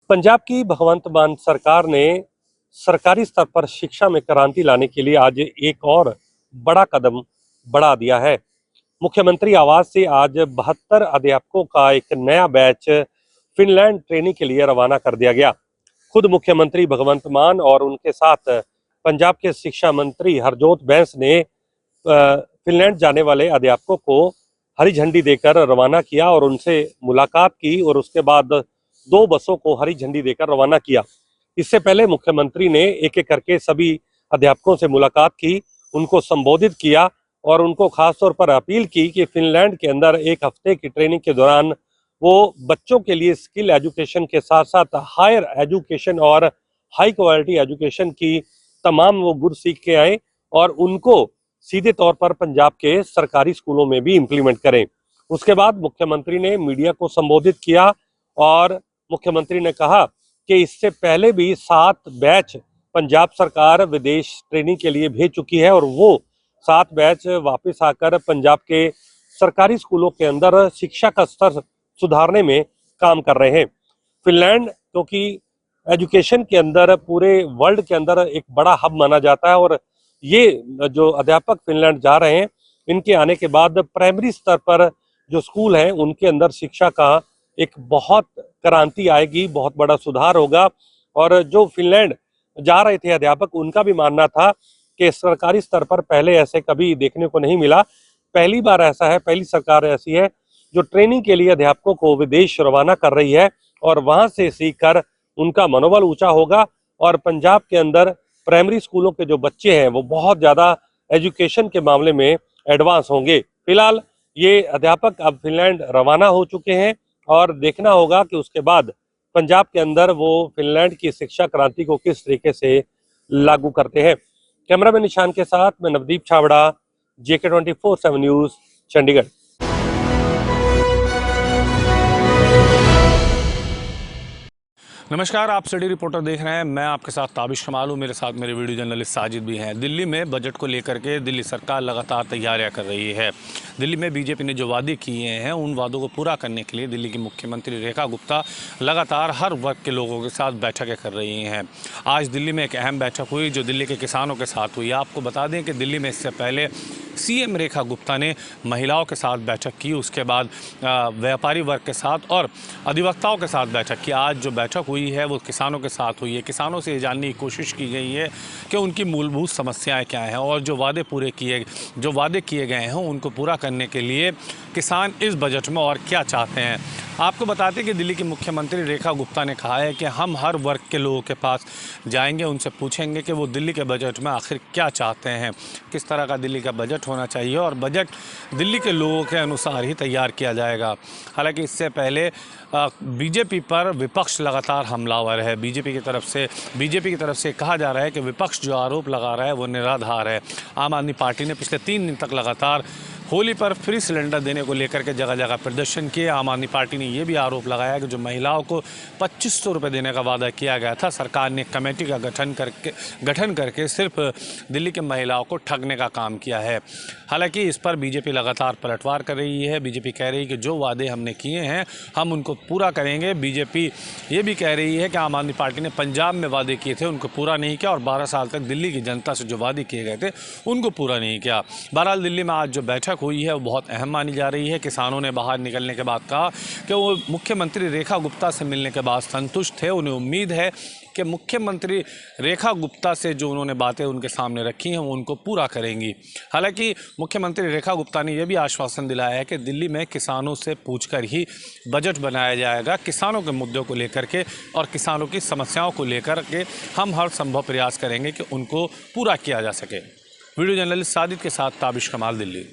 पंजाब की भगवंत मान सरकार ने सरकारी स्तर पर शिक्षा में क्रांति लाने के लिए आज एक और बड़ा कदम बढ़ा दिया है। मुख्यमंत्री आवास से आज 72 अध्यापकों का एक नया बैच फिनलैंड ट्रेनिंग के लिए रवाना कर दिया गया। खुद मुख्यमंत्री भगवंत मान और उनके साथ पंजाब के शिक्षा मंत्री हरजोत बैंस ने फिनलैंड जाने वाले अध्यापकों को हरी झंडी देकर रवाना किया और उनसे मुलाकात की और उसके बाद 2 बसों को हरी झंडी देकर रवाना किया। इससे पहले मुख्यमंत्री ने एक एक करके सभी अध्यापकों से मुलाकात की, उनको संबोधित किया और उनको खास तौर पर अपील की कि फिनलैंड के अंदर एक हफ्ते की ट्रेनिंग के दौरान वो बच्चों के लिए स्किल एजुकेशन के साथ साथ हायर एजुकेशन और हाई क्वालिटी एजुकेशन की तमाम वो गुर सीख के आए और उनको सीधे तौर पर पंजाब के सरकारी स्कूलों में भी इम्प्लीमेंट करें। उसके बाद मुख्यमंत्री ने मीडिया को संबोधित किया और मुख्यमंत्री ने कहा कि इससे पहले भी 7 बैच पंजाब सरकार विदेश ट्रेनिंग के लिए भेज चुकी है और वो 7 बैच वापस आकर पंजाब के सरकारी स्कूलों के अंदर शिक्षा का स्तर सुधारने में काम कर रहे हैं। फिनलैंड क्योंकि एजुकेशन के अंदर पूरे वर्ल्ड के अंदर एक बड़ा हब माना जाता है और ये जो अध्यापक फिनलैंड जा रहे हैं, इनके आने के बाद प्राइमरी स्तर पर जो स्कूल हैं उनके अंदर शिक्षा का एक बहुत क्रांति आएगी, बहुत बड़ा सुधार होगा। और जो फिनलैंड जा रहे थे अध्यापक, उनका भी मानना था कि सरकारी स्तर पर पहले ऐसे कभी देखने को नहीं मिला, पहली बार ऐसा है, पहली सरकार ऐसी है जो ट्रेनिंग के लिए अध्यापकों को विदेश रवाना कर रही है और वहां से सीखकर उनका मनोबल ऊंचा होगा और पंजाब के अंदर प्राइमरी स्कूलों के जो बच्चे हैं वो बहुत ज़्यादा एजुकेशन के मामले में एडवांस होंगे। फिलहाल ये अध्यापक अब फिनलैंड रवाना हो चुके हैं और देखना होगा कि उसके बाद पंजाब के अंदर वो फिनलैंड की शिक्षा क्रांति को किस तरीके से लागू करते हैं। कैमरामैन निशान के साथ मैं नवदीप छाबड़ा, JK 24/7 न्यूज़, चंडीगढ़। नमस्कार, आप सिटी रिपोर्टर देख रहे हैं। मैं आपके साथ ताबिश कमाल हूँ, मेरे साथ मेरे वीडियो जर्नलिस्ट साजिद भी हैं। दिल्ली में बजट को लेकर के दिल्ली सरकार लगातार तैयारियां कर रही है। दिल्ली में बीजेपी ने जो वादे किए हैं उन वादों को पूरा करने के लिए दिल्ली की मुख्यमंत्री रेखा गुप्ता लगातार हर वर्ग के लोगों के साथ बैठकें कर रही हैं। आज दिल्ली में एक अहम बैठक हुई जो दिल्ली के किसानों के साथ हुई। आपको बता दें कि दिल्ली में इससे पहले CM रेखा गुप्ता ने महिलाओं के साथ बैठक की, उसके बाद व्यापारी वर्ग के साथ और अधिवक्ताओं के साथ बैठक की। आज जो बैठक हुई है वो किसानों के साथ हुई है। किसानों से ये जानने की कोशिश की गई है कि उनकी मूलभूत समस्याएं क्या हैं और जो वादे किए गए हैं उनको पूरा करने के लिए किसान इस बजट में और क्या चाहते हैं। आपको बताते हैं कि दिल्ली की मुख्यमंत्री रेखा गुप्ता ने कहा है कि हम हर वर्ग के लोगों के पास जाएंगे, उनसे पूछेंगे कि वो दिल्ली के बजट में आखिर क्या चाहते हैं, किस तरह का दिल्ली का बजट होना चाहिए और बजट दिल्ली के लोगों के अनुसार ही तैयार किया जाएगा। हालांकि इससे पहले बीजेपी पर विपक्ष लगातार हमलावर है। बीजेपी की तरफ से कहा जा रहा है कि विपक्ष जो आरोप लगा रहा है वो निराधार है। आम आदमी पार्टी ने पिछले 3 दिन तक लगातार होली पर फ्री सिलेंडर देने को लेकर के जगह जगह प्रदर्शन किए। आम आदमी पार्टी ने यह भी आरोप लगाया कि जो महिलाओं को 2500 रुपये देने का वादा किया गया था, सरकार ने कमेटी का गठन करके सिर्फ दिल्ली के महिलाओं को ठगने का काम किया है। हालांकि इस पर बीजेपी लगातार पलटवार कर रही है। बीजेपी कह रही है कि जो वादे हमने किए हैं हम उनको पूरा करेंगे। बीजेपी ये भी कह रही है कि आम आदमी पार्टी ने पंजाब में वादे किए थे उनको पूरा नहीं किया और 12 साल तक दिल्ली की जनता से जो वादे किए गए थे उनको पूरा नहीं किया। बहरहाल दिल्ली में आज जो बैठक हुई है वो बहुत अहम मानी जा रही है। किसानों ने बाहर निकलने के बाद कहा कि वो मुख्यमंत्री रेखा गुप्ता से मिलने के बाद संतुष्ट थे। उन्हें उम्मीद है कि मुख्यमंत्री रेखा गुप्ता से जो उन्होंने बातें उनके सामने रखी हैं वो उनको पूरा करेंगी। हालांकि मुख्यमंत्री रेखा गुप्ता ने यह भी आश्वासन दिलाया है कि दिल्ली में किसानों से पूछकर ही बजट बनाया जाएगा। किसानों के मुद्दों को लेकर के और किसानों की समस्याओं को लेकर के हम हर संभव प्रयास करेंगे कि उनको पूरा किया जा सके। वीडियो जर्नलिस्ट साजिद के साथ ताबिश कमाल, दिल्ली।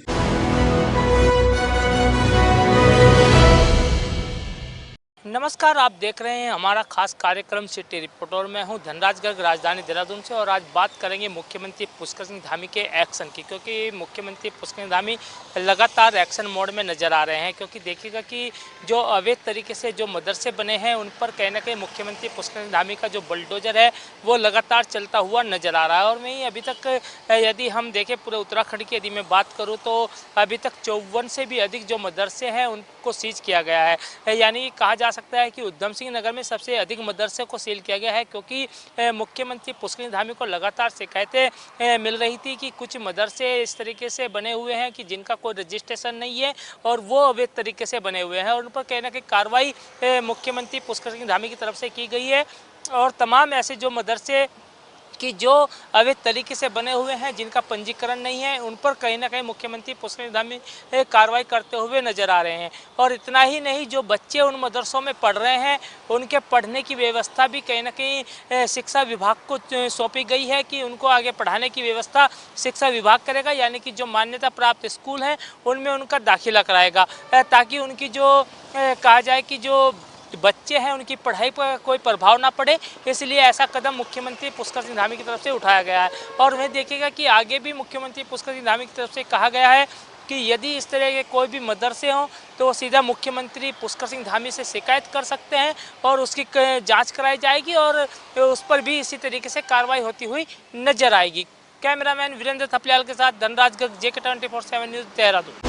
नमस्कार, आप देख रहे हैं हमारा खास कार्यक्रम सिटी रिपोर्टर। मैं हूं धनराज गर्ग, राजधानी देहरादून से, और आज बात करेंगे मुख्यमंत्री पुष्कर सिंह धामी के एक्शन की, क्योंकि मुख्यमंत्री पुष्कर सिंह धामी लगातार एक्शन मोड में नज़र आ रहे हैं। क्योंकि देखिएगा कि जो अवैध तरीके से जो मदरसे बने हैं उन पर कहीं ना कहीं मुख्यमंत्री पुष्कर सिंह धामी का जो बुलडोजर है वो लगातार चलता हुआ नज़र आ रहा है। और वहीं अभी तक यदि हम देखें पूरे उत्तराखंड की यदि मैं बात करूँ तो अभी तक 54 से भी अधिक जो मदरसे हैं उनको सीज किया गया है। यानी कहा जा जा सकता है कि उधम सिंह नगर में सबसे अधिक मदरसे को सील किया गया है, क्योंकि मुख्यमंत्री पुष्कर धामी को लगातार शिकायतें मिल रही थी कि कुछ मदरसे इस तरीके से बने हुए हैं कि जिनका कोई रजिस्ट्रेशन नहीं है और वो अवैध तरीके से बने हुए हैं, और उन पर कहीं ना कहीं कार्रवाई मुख्यमंत्री पुष्कर सिंह धामी की तरफ से की गई है। और तमाम ऐसे जो मदरसे कि जो अवैध तरीके से बने हुए हैं, जिनका पंजीकरण नहीं है, उन पर कहीं ना कहीं मुख्यमंत्री पुष्कर सिंह धामी कार्रवाई करते हुए नजर आ रहे हैं। और इतना ही नहीं, जो बच्चे उन मदरसों में पढ़ रहे हैं उनके पढ़ने की व्यवस्था भी कहीं ना कहीं शिक्षा विभाग को सौंपी गई है कि उनको आगे पढ़ाने की व्यवस्था शिक्षा विभाग करेगा, यानी कि जो मान्यता प्राप्त स्कूल हैं उनमें उनका दाखिला कराएगा, ताकि उनकी जो कहा जाए कि जो बच्चे हैं उनकी पढ़ाई पर कोई प्रभाव ना पड़े। इसलिए ऐसा कदम मुख्यमंत्री पुष्कर सिंह धामी की तरफ से उठाया गया है। और वह देखिएगा कि आगे भी मुख्यमंत्री पुष्कर सिंह धामी की तरफ से कहा गया है कि यदि इस तरह के कोई भी मदरसे हों तो वो सीधा मुख्यमंत्री पुष्कर सिंह धामी से शिकायत कर सकते हैं और उसकी जांच कराई जाएगी और उस पर भी इसी तरीके से कार्रवाई होती हुई नजर आएगी। कैमरामैन वीरेंद्र थपलियाल के साथ धनराज गर्ग, JK 24/7 न्यूज़, देहरादून।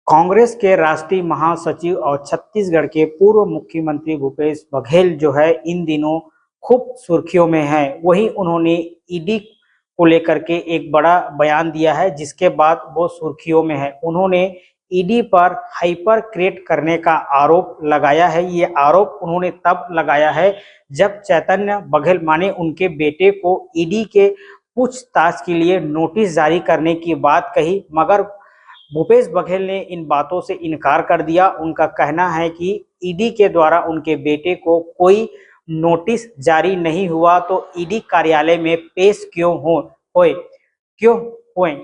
कांग्रेस के राष्ट्रीय महासचिव और छत्तीसगढ़ के पूर्व मुख्यमंत्री भूपेश बघेल जो है इन दिनों खूब सुर्खियों में है। वहीं उन्होंने ईडी को लेकर के एक बड़ा बयान दिया है, जिसके बाद वो सुर्खियों में है। उन्होंने ईडी पर हाइपर क्रिएट करने का आरोप लगाया है। ये आरोप उन्होंने तब लगाया है जब चैतन्य बघेल माने उनके बेटे को ईडी के पूछताछ के लिए नोटिस जारी करने की बात कही, मगर भूपेश बघेल ने इन बातों से इनकार कर दिया। उनका कहना है कि ईडी के द्वारा उनके बेटे को कोई नोटिस जारी नहीं हुआ तो ईडी कार्यालय में पेश क्यों हुए,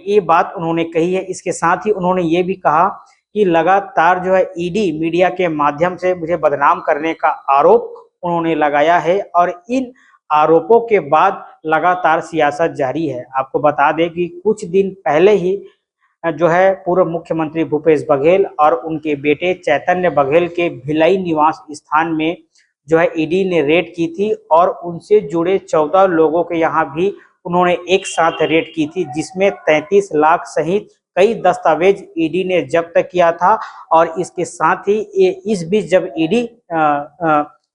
ये बात उन्होंने कही है। इसके साथ ही उन्होंने ये भी कहा कि लगातार जो है ईडी मीडिया के माध्यम से मुझे बदनाम करने का आरोप उन्होंने लगाया है और इन आरोपों के बाद लगातार सियासत जारी है। आपको बता दें कि कुछ दिन पहले ही जो है पूर्व मुख्यमंत्री भूपेश बघेल और उनके बेटे चैतन्य बघेल के भिलाई निवास स्थान में जो है ईडी ने रेड की थी और उनसे जुड़े 14 लोगों के यहाँ भी उन्होंने एक साथ रेड की थी, जिसमें 33 लाख सहित कई दस्तावेज ईडी ने जब्त किया था। और इसके साथ ही इस बीच जब ईडी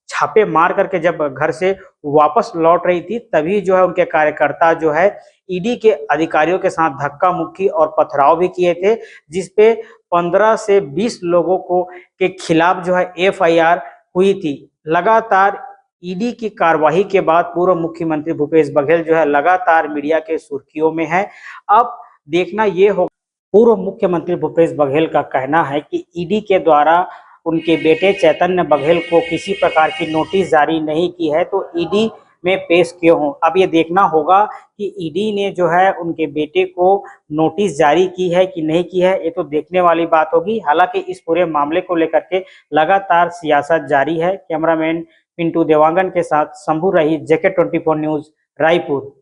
छापे मार करके जब घर से वापस लौट रही थी, तभी जो है उनके कार्यकर्ता जो है ईडी के अधिकारियों के साथ धक्का मुक्की और पथराव भी किए थे, जिसपे 15 से 20 लोगों के खिलाफ जो है FIR हुई थी। लगातार ईडी की कार्यवाही के बाद पूर्व मुख्यमंत्री भूपेश बघेल जो है लगातार मीडिया के सुर्खियों में है। अब देखना ये होगा, पूर्व मुख्यमंत्री भूपेश बघेल का कहना है कि ईडी के द्वारा उनके बेटे चैतन्य बघेल को किसी प्रकार की नोटिस जारी नहीं की है तो ईडी में पेश क्यों हो। अब ये देखना होगा कि ईडी ने जो है उनके बेटे को नोटिस जारी की है कि नहीं की है, ये तो देखने वाली बात होगी। हालांकि इस पूरे मामले को लेकर के लगातार सियासत जारी है। कैमरामैन पिंटू देवांगन के साथ शंभू रही, JK 24 न्यूज़, रायपुर।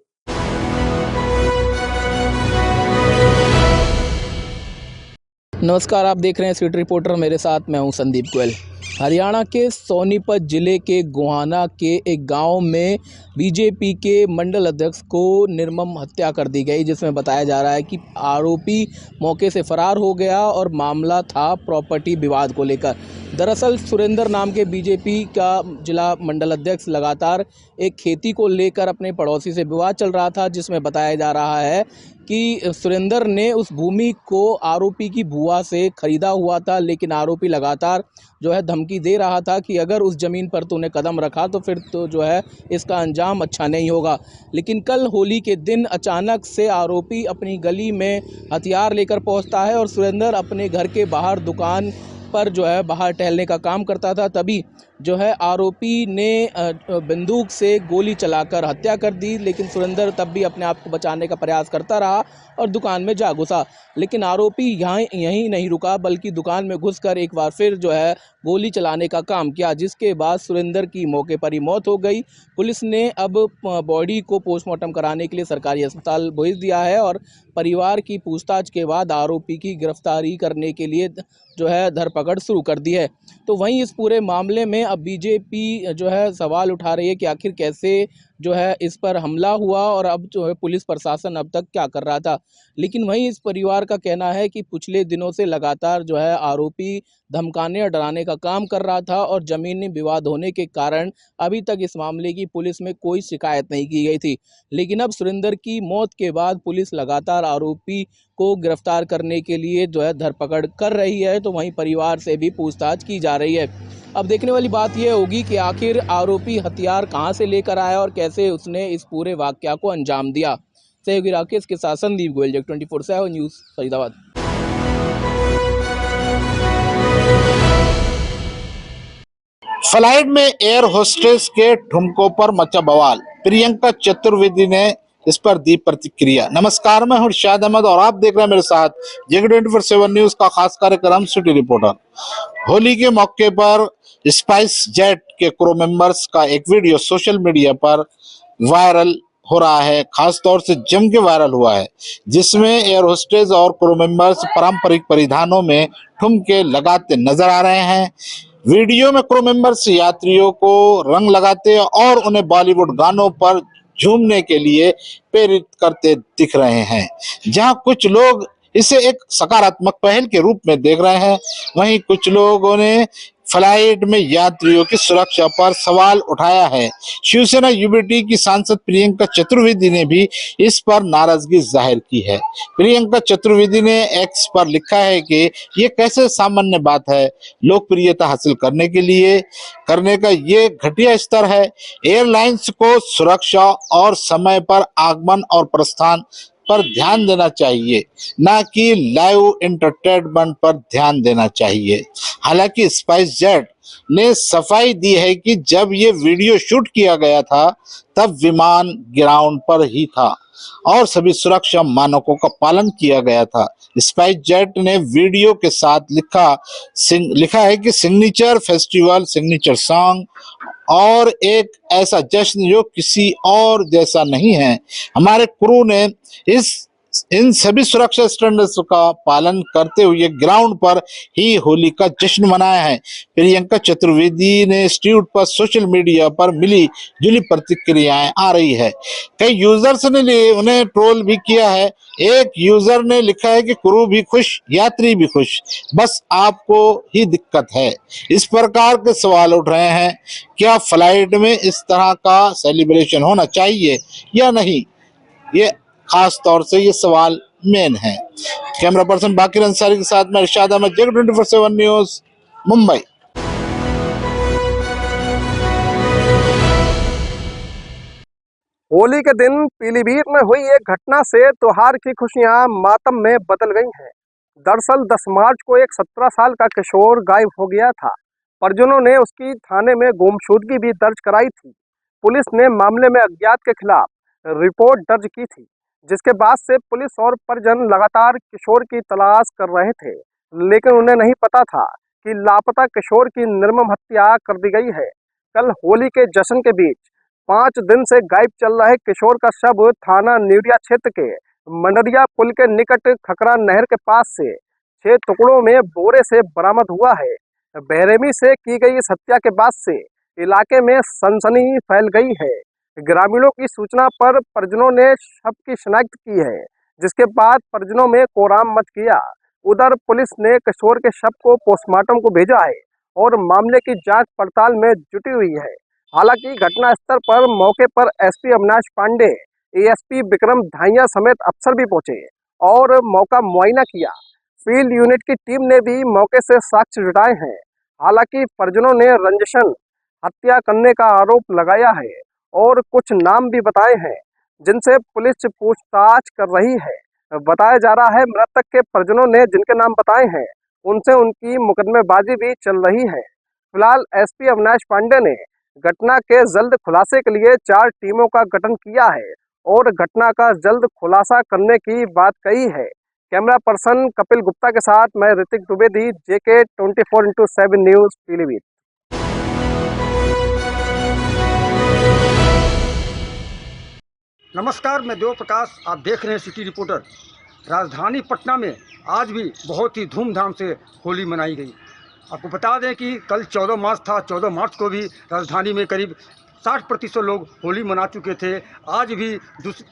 नमस्कार, आप देख रहे हैं सिटी रिपोर्टर, मेरे साथ मैं हूं संदीप गोयल। हरियाणा के सोनीपत जिले के गोहाना के एक गांव में बीजेपी के मंडल अध्यक्ष को निर्मम हत्या कर दी गई, जिसमें बताया जा रहा है कि आरोपी मौके से फरार हो गया और मामला था प्रॉपर्टी विवाद को लेकर। दरअसल सुरेंद्र नाम के बीजेपी का जिला मंडल अध्यक्ष लगातार एक खेती को लेकर अपने पड़ोसी से विवाद चल रहा था, जिसमें बताया जा रहा है कि सुरेंद्र ने उस भूमि को आरोपी की बुआ से खरीदा हुआ था, लेकिन आरोपी लगातार जो है धमकी दे रहा था कि अगर उस ज़मीन पर तूने कदम रखा तो फिर तो जो है इसका अंजाम अच्छा नहीं होगा। लेकिन कल होली के दिन अचानक से आरोपी अपनी गली में हथियार लेकर पहुंचता है और सुरेंद्र अपने घर के बाहर दुकान पर जो है बाहर टहलने का काम करता था, तभी जो है आरोपी ने बंदूक से गोली चलाकर हत्या कर दी। लेकिन सुरेंद्र तब भी अपने आप को बचाने का प्रयास करता रहा और दुकान में जा घुसा। लेकिन आरोपी यहीं नहीं रुका, बल्कि दुकान में घुसकर एक बार फिर जो है गोली चलाने का काम किया, जिसके बाद सुरेंद्र की मौके पर ही मौत हो गई। पुलिस ने अब बॉडी को पोस्टमार्टम कराने के लिए सरकारी अस्पताल भेज दिया है और परिवार की पूछताछ के बाद आरोपी की गिरफ्तारी करने के लिए जो है धरपकड़ शुरू कर दी है। तो वहीं इस पूरे मामले में में अब बीजेपी जो है सवाल उठा रही है कि आखिर कैसे जो है इस पर हमला हुआ और अब जो है पुलिस प्रशासन अब तक क्या कर रहा था। लेकिन वहीं इस परिवार का कहना है कि पिछले दिनों से लगातार जो है आरोपी धमकाने और डराने का काम कर रहा था और जमीनी विवाद होने के कारण अभी तक इस मामले की पुलिस में कोई शिकायत नहीं की गई थी। लेकिन अब सुरेंद्र की मौत के बाद पुलिस लगातार आरोपी को गिरफ्तार करने के लिए जो है धरपकड़ कर रही है, तो वहीं परिवार से भी पूछताछ की जा रही है। अब देखने वाली बात यह होगी कि आखिर आरोपी हथियार कहां से लेकर आया और कैसे उसने इस पूरे वाकया को अंजाम दिया। सहयोगी राकेश के साथ संदीप गोयल, जग 24/7 न्यूज़, फरीदाबाद। फ्लाइट में एयर होस्टेस के ठुमकों पर मचा बवाल, प्रियंका चतुर्वेदी ने इस पर दी प्रतिक्रिया। नमस्कार, मैं हूं शाद अहमद और आप देख रहे हैं मेरे साथ जग 24/7 न्यूज का खास कार्यक्रम सिटी रिपोर्टर। होली के मौके पर स्पाइस जेट के क्रू मेंबर्स का एक वीडियो सोशल मीडिया पर वायरल हो रहा है, खास तौर से जम के वायरल हुआ है, जिसमें एयर होस्टेस और क्रू मेंबर्स पारंपरिक परिधानों में ठुमके लगाते नजर आ रहे हैं। वीडियो में क्रू मेंबर्स यात्रियों को रंग लगाते और उन्हें बॉलीवुड गानों पर झूमने के लिए प्रेरित करते दिख रहे हैं। जहां कुछ लोग इसे एक सकारात्मक पहल के रूप में देख रहे हैं, वहीं कुछ लोगों ने फ्लाइट में यात्रियों की सुरक्षा पर सवाल उठाया है। शिवसेना यूबीटी की सांसद प्रियंका चतुर्वेदी ने भी इस पर नाराजगी जाहिर की है। प्रियंका चतुर्वेदी ने एक्स पर लिखा है कि ये कैसे सामान्य बात है, लोकप्रियता हासिल करने के लिए करने का ये घटिया स्तर है। एयरलाइंस को सुरक्षा और समय पर आगमन और प्रस्थान पर ध्यान देना चाहिए, ना कि लाइव एंटरटेनमेंट पर ध्यान देना चाहिए। हालांकि स्पाइस जेट ने सफाई दी है कि जब ये वीडियो शूट किया गया था तब विमान ग्राउंड पर ही था और सभी सुरक्षा मानकों का पालन किया गया था। स्पाइस जेट ने वीडियो के साथ लिखा है कि सिग्नेचर फेस्टिवल, सिग्नेचर सॉन्ग और एक ऐसा जश्न जो किसी और जैसा नहीं है। हमारे क्रू ने इन सभी सुरक्षा स्टैंडर्ड्स का पालन करते हुए ग्राउंड पर ही होली का जश्न मनाया है। प्रियंका चतुर्वेदी ने इस ट्वीट पर सोशल मीडिया पर मिली जुली प्रतिक्रियाएं आ रही है। कई यूजर्स ने उन्हें ट्रोल भी किया है। एक यूजर ने लिखा है कि क्रू भी खुश, यात्री भी खुश, बस आपको ही दिक्कत है। इस प्रकार के सवाल उठ रहे हैं, क्या फ्लाइट में इस तरह का सेलिब्रेशन होना चाहिए या नहीं? ये खास तौर से ये सवाल मेन है। कैमरा पर्सन बाकिर अंसारी के साथ मैं इरशाद अहमद, जग 24/7 न्यूज, मुंबई। होली के दिन पीलीभीत में हुई एक घटना से त्योहार की खुशियां मातम में बदल गई हैं। दरअसल 10 मार्च को एक 17 साल का किशोर गायब हो गया था। परिजनों ने उसकी थाने में गुमशुदगी भी दर्ज कराई थी। पुलिस ने मामले में अज्ञात के खिलाफ रिपोर्ट दर्ज की थी, जिसके बाद से पुलिस और परिजन लगातार किशोर की तलाश कर रहे थे, लेकिन उन्हें नहीं पता था कि लापता किशोर की निर्मम हत्या कर दी गई है। कल होली के जश्न के बीच 5 दिन से गायब चल रहे किशोर का शव थाना न्यूरिया क्षेत्र के मंडरिया पुल के निकट खकरा नहर के पास से 6 टुकड़ों में बोरे से बरामद हुआ है। बेरहमी से की गई इस हत्या के बाद से इलाके में सनसनी फैल गई है। ग्रामीणों की सूचना पर परिजनों ने शव की शिनाख्त की है, जिसके बाद परिजनों में कोहराम मच गया। उधर पुलिस ने किशोर के शव को पोस्टमार्टम को भेजा है और मामले की जांच पड़ताल में जुटी हुई है। हालांकि घटना स्थल पर मौके पर एसपी अविनाश पांडे, एएसपी विक्रम धाइया समेत अफसर भी पहुंचे और मौका मुआयना किया। फील्ड यूनिट की टीम ने भी मौके से साक्ष्य जुटाए हैं। हालांकि परिजनों ने रंजिशन हत्या करने का आरोप लगाया है और कुछ नाम भी बताए हैं, जिनसे पुलिस पूछताछ कर रही है। बताया जा रहा है मृतक के परिजनों ने जिनके नाम बताए हैं उनसे उनकी मुकदमेबाजी भी चल रही है। फिलहाल एसपी अविनाश पांडे ने घटना के जल्द खुलासे के लिए 4 टीमों का गठन किया है और घटना का जल्द खुलासा करने की बात कही है। कैमरा पर्सन कपिल गुप्ता के साथ मैं ऋतिक द्विवेदी, जेके 24/7 न्यूज, पीलीभीत। नमस्कार, मैं देव प्रकाश, आप देख रहे हैं सिटी रिपोर्टर। राजधानी पटना में आज भी बहुत ही धूमधाम से होली मनाई गई। आपको बता दें कि कल 14 मार्च था। 14 मार्च को भी राजधानी में करीब 60% लोग होली मना चुके थे। आज भी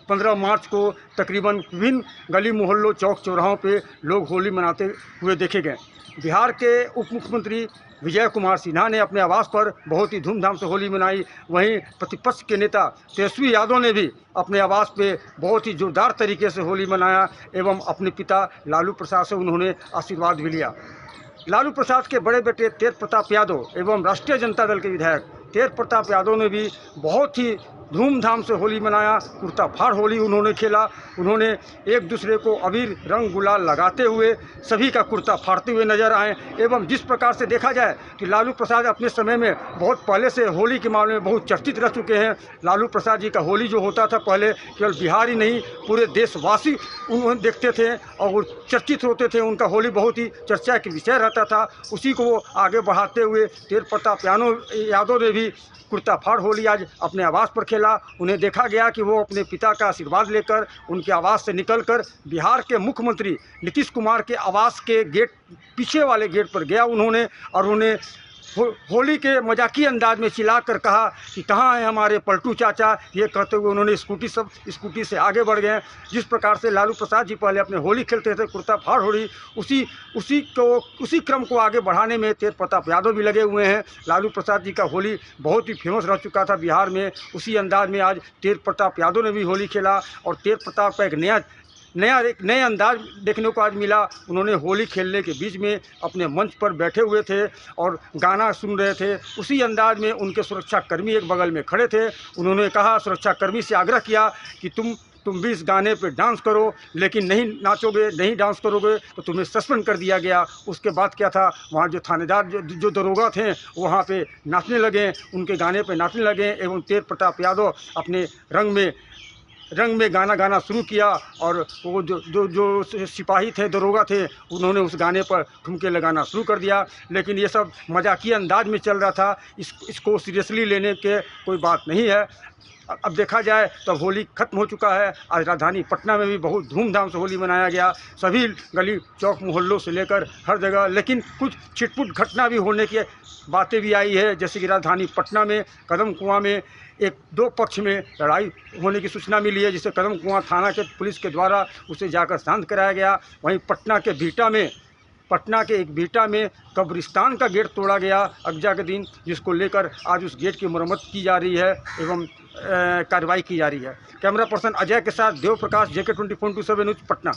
15 मार्च को तकरीबन विभिन्न गली मोहल्लों चौक चौराहों पे लोग होली मनाते हुए देखे गए। बिहार के उप मुख्यमंत्री विजय कुमार सिन्हा ने अपने आवास पर बहुत ही धूमधाम से होली मनाई। वहीं प्रतिपक्ष के नेता तेजस्वी यादव ने भी अपने आवास पे बहुत ही जोरदार तरीके से होली मनाया एवं अपने पिता लालू प्रसाद से उन्होंने आशीर्वाद भी लिया। लालू प्रसाद के बड़े बेटे तेज प्रताप यादव एवं राष्ट्रीय जनता दल के विधायक तेज प्रताप यादव ने भी बहुत ही धूमधाम से होली मनाया। कुर्ता फाड़ होली उन्होंने खेला। उन्होंने एक दूसरे को अबीर रंग गुलाल लगाते हुए सभी का कुर्ता फाड़ते हुए नजर आए। एवं जिस प्रकार से देखा जाए कि लालू प्रसाद अपने समय में बहुत पहले से होली के मामले में बहुत चर्चित रह चुके हैं। लालू प्रसाद जी का होली जो होता था पहले केवल बिहार ही नहीं पूरे देशवासी उन्होंने देखते थे और वो चर्चित होते थे। उनका होली बहुत ही चर्चा के विषय रहता था। उसी को वो आगे बढ़ाते हुए तेज प्रताप यादव ने भी कुर्ता फाड़ होली आज अपने आवास पर खेला। उन्हें देखा गया कि वो अपने पिता का आशीर्वाद लेकर उनके आवास से निकलकर बिहार के मुख्यमंत्री नीतीश कुमार के आवास के गेट पीछे वाले गेट पर गया उन्होंने और उन्हें होली के मजाकी अंदाज में चिल्लाकर कहा कि कहाँ है हमारे पलटू चाचा। ये कहते हुए उन्होंने स्कूटी से आगे बढ़ गए। जिस प्रकार से लालू प्रसाद जी पहले अपने होली खेलते थे कुर्ता फाड़ होली, उसी क्रम को आगे बढ़ाने में तेज प्रताप यादव भी लगे हुए हैं। लालू प्रसाद जी का होली बहुत ही फेमस रह चुका था बिहार में। उसी अंदाज में आज तेज प्रताप यादव ने भी होली खेला और तेज प्रताप का एक नए अंदाज देखने को आज मिला। उन्होंने होली खेलने के बीच में अपने मंच पर बैठे हुए थे और गाना सुन रहे थे। उसी अंदाज में उनके सुरक्षाकर्मी एक बगल में खड़े थे। उन्होंने कहा, सुरक्षाकर्मी से आग्रह किया कि तुम भी इस गाने पे डांस करो, लेकिन नहीं नाचोगे, नहीं डांस करोगे तो तुम्हें सस्पेंड कर दिया गया। उसके बाद क्या था, वहाँ जो थानेदार जो दरोगा थे वहाँ पे नाचने लगे, उनके गाने पे नाचने लगे एवं तेज प्रताप यादव अपने रंग में गाना गाना शुरू किया और वो जो सिपाही थे, दरोगा थे, उन्होंने उस गाने पर ठुमके लगाना शुरू कर दिया। लेकिन ये सब मजाकिया अंदाज में चल रहा था। इसको सीरियसली लेने के कोई बात नहीं है। अब देखा जाए तो होली खत्म हो चुका है। आज राजधानी पटना में भी बहुत धूमधाम से होली मनाया गया, सभी गली चौक मोहल्लों से लेकर हर जगह। लेकिन कुछ छिटपुट घटना भी होने की बातें भी आई है, जैसे कि राजधानी पटना में कदम कुआं में दो पक्ष में लड़ाई होने की सूचना मिली है, जिसे कदम कुआं थाना के पुलिस के द्वारा उसे जाकर शांत कराया गया। वहीं पटना के एक बीटा में कब्रिस्तान का गेट तोड़ा गया अगजा के दिन, जिसको लेकर आज उस गेट की मरम्मत की जा रही है एवं कार्रवाई की जा रही है। कैमरा पर्सन अजय के साथ देव प्रकाश, JK 24/7 न्यूज़, पटना।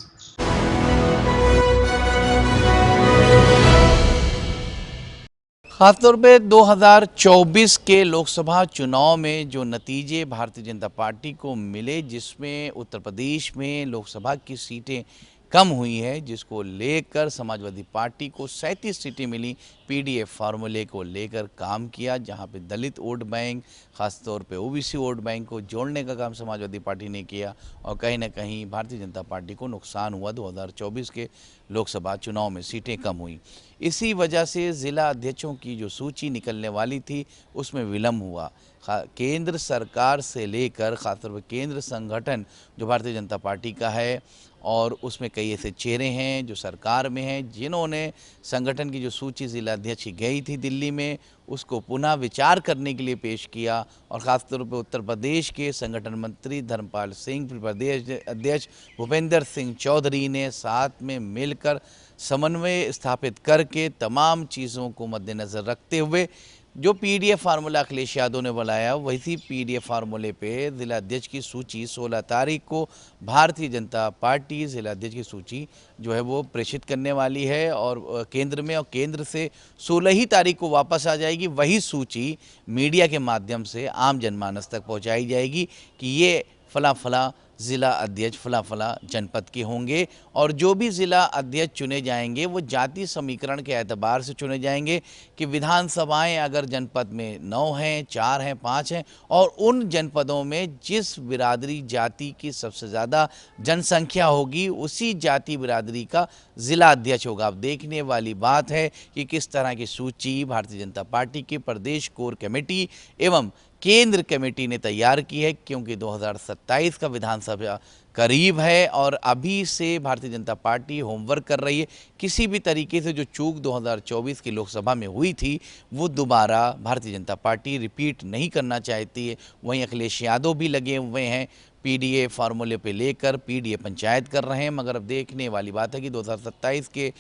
खासतौर पे 2024 के लोकसभा चुनाव में जो नतीजे भारतीय जनता पार्टी को मिले, जिसमें उत्तर प्रदेश में लोकसभा की सीटें कम हुई है, जिसको लेकर समाजवादी पार्टी को 37 सीटें मिली। PDF फार्मूले को लेकर काम किया, जहां पे दलित वोट बैंक, खासतौर पे OBC वोट बैंक को जोड़ने का काम समाजवादी पार्टी ने किया और कहीं ना कहीं भारतीय जनता पार्टी को नुकसान हुआ। 2024 के लोकसभा चुनाव में सीटें कम हुई। इसी वजह से ज़िला अध्यक्षों की जो सूची निकलने वाली थी उसमें विलम्ब हुआ। केंद्र सरकार से लेकर खासतौर पर केंद्र संगठन जो भारतीय जनता पार्टी का है और उसमें कई ऐसे चेहरे हैं जो सरकार में हैं, जिन्होंने संगठन की जो सूची जिला अध्यक्ष गई थी दिल्ली में, उसको पुनः विचार करने के लिए पेश किया। और ख़ासतौर पर उत्तर प्रदेश के संगठन मंत्री धर्मपाल सिंह, प्रदेश अध्यक्ष भूपेंद्र सिंह चौधरी ने साथ में मिलकर समन्वय स्थापित करके तमाम चीज़ों को मद्देनज़र रखते हुए जो PDF फार्मूला अखिलेश यादव ने बनाया, वही PDF फार्मूले पे ज़िला अध्यक्ष की सूची 16 तारीख को भारतीय जनता पार्टी ज़िला अध्यक्ष की सूची जो है वो प्रेषित करने वाली है और केंद्र में, और केंद्र से 16 ही तारीख को वापस आ जाएगी। वही सूची मीडिया के माध्यम से आम जनमानस तक पहुंचाई जाएगी कि ये फला फला ज़िला अध्यक्ष फला फला जनपद के होंगे और जो भी ज़िला अध्यक्ष चुने जाएंगे वो जाति समीकरण के एतबार से चुने जाएंगे कि विधानसभाएं अगर जनपद में 9 हैं, 4 हैं, 5 हैं और उन जनपदों में जिस बिरादरी जाति की सबसे ज़्यादा जनसंख्या होगी उसी जाति बिरादरी का ज़िला अध्यक्ष होगा। अब देखने वाली बात है कि किस तरह की सूची भारतीय जनता पार्टी की प्रदेश कोर कमेटी एवं केंद्र कमेटी ने तैयार की है, क्योंकि 2027 का विधानसभा करीब है और अभी से भारतीय जनता पार्टी होमवर्क कर रही है। किसी भी तरीके से जो चूक 2024 की लोकसभा में हुई थी वो दोबारा भारतीय जनता पार्टी रिपीट नहीं करना चाहती है। वहीं अखिलेश यादव भी लगे हुए हैं पीडीए फार्मूले पे लेकर, पीडीए पंचायत कर रहे हैं। मगर अब देखने वाली बात है कि 2027 के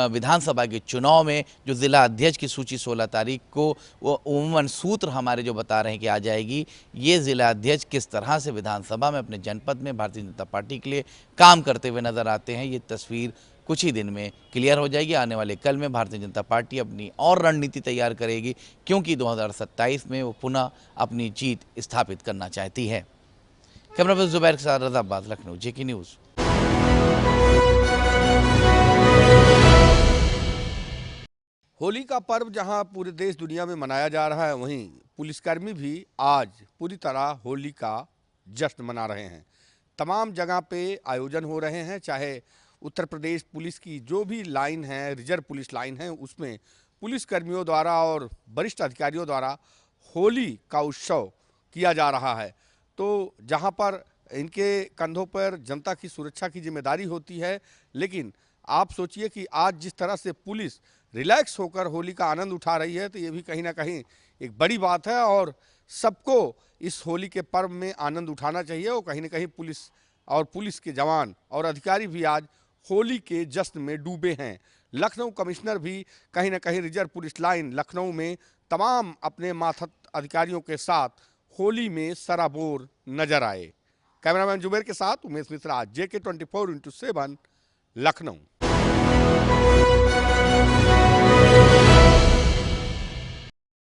विधानसभा के चुनाव में जो ज़िला अध्यक्ष की सूची 16 तारीख को वो उमूमन सूत्र हमारे जो बता रहे हैं कि आ जाएगी, ये ज़िला अध्यक्ष किस तरह से विधानसभा में अपने जनपद में भारतीय जनता पार्टी के लिए काम करते हुए नज़र आते हैं, ये तस्वीर कुछ ही दिन में क्लियर हो जाएगी। आने वाले कल में भारतीय जनता पार्टी अपनी और रणनीति तैयार करेगी, क्योंकि 2027 में वो पुनः अपनी जीत स्थापित करना चाहती है। कैमरा पर्सन जुबैर के साथ रज़ा अब्बास, लखनऊ, जेके न्यूज़। होली का पर्व जहां पूरे देश दुनिया में मनाया जा रहा है, वहीं पुलिसकर्मी भी आज पूरी तरह होली का जश्न मना रहे हैं। तमाम जगह पे आयोजन हो रहे हैं, चाहे उत्तर प्रदेश पुलिस की जो भी लाइन है, रिजर्व पुलिस लाइन है, उसमें पुलिसकर्मियों द्वारा और वरिष्ठ अधिकारियों द्वारा होली का उत्सव किया जा रहा है। तो जहां पर इनके कंधों पर जनता की सुरक्षा की जिम्मेदारी होती है, लेकिन आप सोचिए कि आज जिस तरह से पुलिस रिलैक्स होकर होली का आनंद उठा रही है, तो ये भी कहीं ना कहीं एक बड़ी बात है और सबको इस होली के पर्व में आनंद उठाना चाहिए। और कहीं ना कहीं पुलिस के जवान और अधिकारी भी आज होली के जश्न में डूबे हैं। लखनऊ कमिश्नर भी कहीं ना कहीं रिजर्व पुलिस लाइन लखनऊ में तमाम अपने मातहत अधिकारियों के साथ होली में सराबोर नजर आए। कैमरामैन जुबैर के साथ उमेश मिश्रा, JK 24x7, लखनऊ।